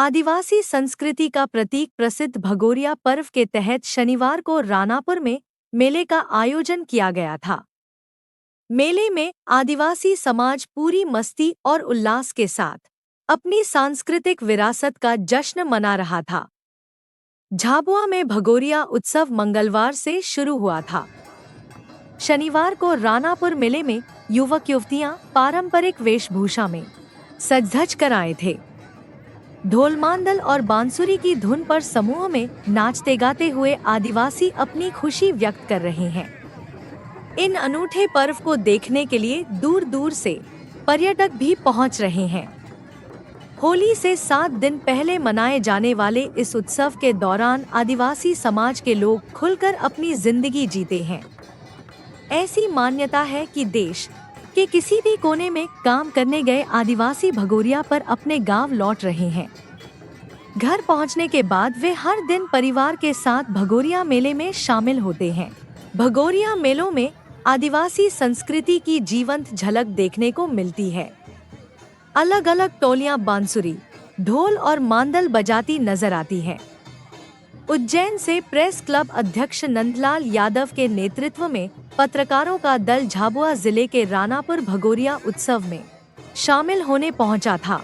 आदिवासी संस्कृति का प्रतीक प्रसिद्ध भगोरिया पर्व के तहत शनिवार को रानापुर में मेले का आयोजन किया गया था। मेले में आदिवासी समाज पूरी मस्ती और उल्लास के साथ अपनी सांस्कृतिक विरासत का जश्न मना रहा था। झाबुआ में भगोरिया उत्सव मंगलवार से शुरू हुआ था। शनिवार को रानापुर मेले में युवक युवतियां पारंपरिक वेशभूषा में सज-धज कर आए थे। ढोल मांदल और बांसुरी की धुन पर समूह में नाचते गाते हुए आदिवासी अपनी खुशी व्यक्त कर रहे हैं। इन अनूठे पर्व को देखने के लिए दूर दूर से पर्यटक भी पहुंच रहे हैं। होली से 7 दिन पहले मनाए जाने वाले इस उत्सव के दौरान आदिवासी समाज के लोग खुलकर अपनी जिंदगी जीते हैं। ऐसी मान्यता है कि देश के किसी भी कोने में काम करने गए आदिवासी भगोरिया पर अपने गांव लौट रहे हैं। घर पहुंचने के बाद वे हर दिन परिवार के साथ भगोरिया मेले में शामिल होते हैं। भगोरिया मेलों में आदिवासी संस्कृति की जीवंत झलक देखने को मिलती है। अलग अलग टोलियां बांसुरी, ढोल और मांदल बजाती नजर आती हैं। उज्जैन से प्रेस क्लब अध्यक्ष नंदलाल यादव के नेतृत्व में पत्रकारों का दल झाबुआ जिले के रानापुर भगोरिया उत्सव में शामिल होने पहुंचा था।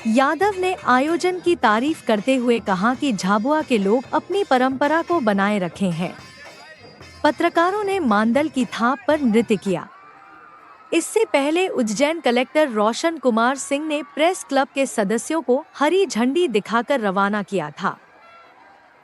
यादव ने आयोजन की तारीफ करते हुए कहा कि झाबुआ के लोग अपनी परंपरा को बनाए रखे हैं। पत्रकारों ने मांदल की थाप पर नृत्य किया। इससे पहले उज्जैन कलेक्टर रोशन कुमार सिंह ने प्रेस क्लब के सदस्यों को हरी झंडी दिखाकर रवाना किया था।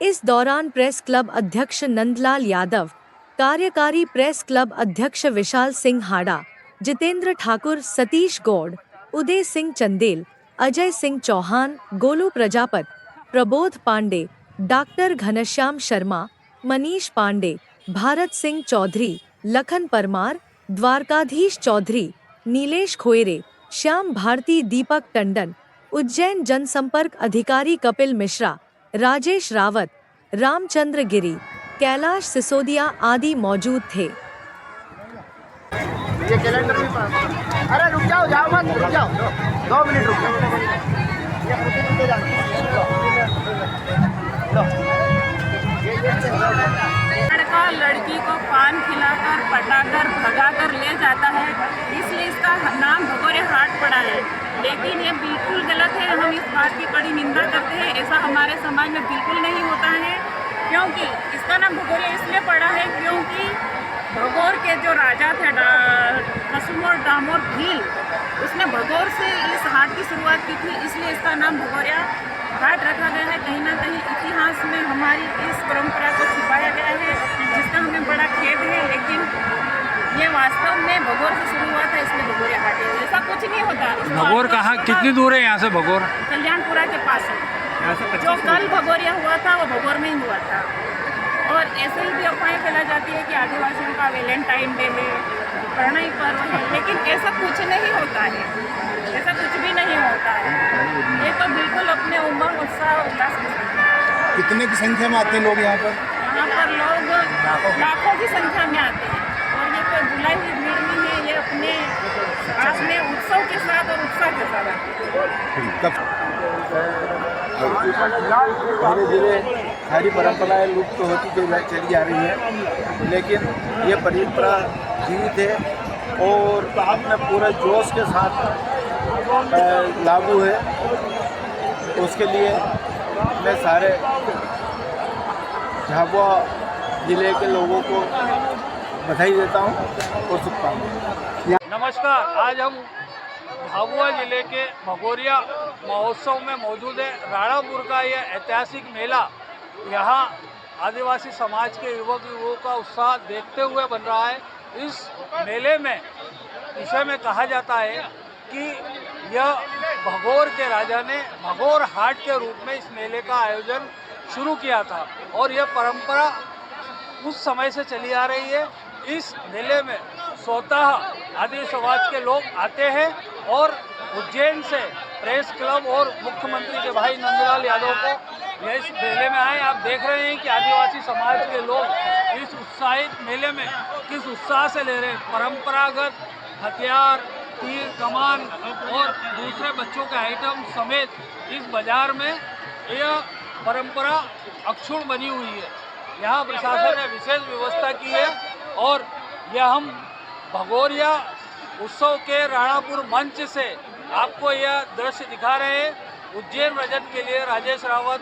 इस दौरान प्रेस क्लब अध्यक्ष नंदलाल यादव, कार्यकारी प्रेस क्लब अध्यक्ष विशाल सिंह हाड़ा, जितेंद्र ठाकुर, सतीश गौड़, उदय सिंह चंदेल, अजय सिंह चौहान, गोलू प्रजापत, प्रबोध पांडे, डॉक्टर घनश्याम शर्मा, मनीष पांडे, भारत सिंह चौधरी, लखन परमार, द्वारकाधीश चौधरी, नीलेश खोयरे, श्याम भारती, दीपक टंडन, उज्जैन जनसंपर्क अधिकारी कपिल मिश्रा, राजेश रावत, रामचंद्र गिरी, कैलाश सिसोदिया आदि मौजूद थे। ये कैलेंडर भी अरे रुक जाओ, जाओ मत, रुक जाओ, 2 मिनट रुक जाओ। लड़का लड़की को पान खिलाकर पटाकर भगाकर ले जाता है, इसलिए इसका नाम भगोरिया हाट पड़ा है। लेकिन ये बिल्कुल गलत है। हम इस बात की कड़ी निंदा करते हैं। ऐसा हमारे समाज में बिल्कुल नहीं होता है। क्योंकि इसका नाम भगोरिया इसलिए पड़ा है क्योंकि भगोर के जो राजा थे कसुमोर दामोर भील, उसने भगोर से इस हाट की शुरुआत की थी, इसलिए इसका नाम भगोरिया हाट रखा गया है। कहीं ना कहीं इतिहास में हमारी इस परंपरा को छुपाया गया है, जिसका हमें बड़ा खेद है। लेकिन ये वास्तव में भगोर से शुरू हुआ था, इसलिए भगोरिया हाट है। ऐसा कुछ नहीं होता। भगोर कहाँ, कितनी दूर है यहाँ से भगोर? कल्याणपुरा के पास है। जो कल भगोरिया हुआ था वो भगोर में ही हुआ था। और ऐसे ही भी अफवाहें फैलाई जाती है कि आदिवासियों का वैलेंटाइन डे है, प्रणय पर्व है, लेकिन ऐसा कुछ नहीं होता है। ऐसा कुछ भी नहीं होता है। ये तो बिल्कुल अपने उमंग उत्साह उल्लास के साथ। कितने की संख्या में आते हैं लोग यहाँ पर? यहाँ पर लोग लाखों की संख्या में आते हैं और ये कोई बुलाई हुई भीड़ नहीं है। ये अपने उत्सव के साथ और उत्साह के साथ आते हैं। धीरे धीरे सारी परंपराएं लुप्त तो होती चली जा रही है, लेकिन ये परंपरा जीवित है और अपने पूरे जोश के साथ लागू है। उसके लिए मैं सारे झाबुआ जिले के लोगों को बधाई देता हूँ और शुभकामनाएं। नमस्कार, आज हम झाबुआ जिले के भगोरिया महोत्सव में मौजूद है। राणापुर का यह ऐतिहासिक मेला यहाँ आदिवासी समाज के युवक युवकों का उत्साह देखते हुए बन रहा है। इस मेले में विषय में कहा जाता है कि यह भगोर के राजा ने भगोर हाट के रूप में इस मेले का आयोजन शुरू किया था और यह परंपरा उस समय से चली आ रही है। इस मेले में स्वतः आदिवासी समाज के लोग आते हैं और उज्जैन से प्रेस क्लब और मुख्यमंत्री के भाई नंदलाल यादव को यह इस मेले में आए। आप देख रहे हैं कि आदिवासी समाज के लोग इस उत्साहित मेले में किस उत्साह से ले रहे हैं। परंपरागत हथियार, तीर कमान और दूसरे बच्चों के आइटम समेत इस बाजार में यह परंपरा अक्षुण्ण बनी हुई है। यहाँ प्रशासन ने विशेष व्यवस्था की है और यह हम भगोरिया उत्सव के राणापुर मंच से आपको यह दृश्य दिखा रहे हैं। उज्जैन रजत के लिए राजेश रावत,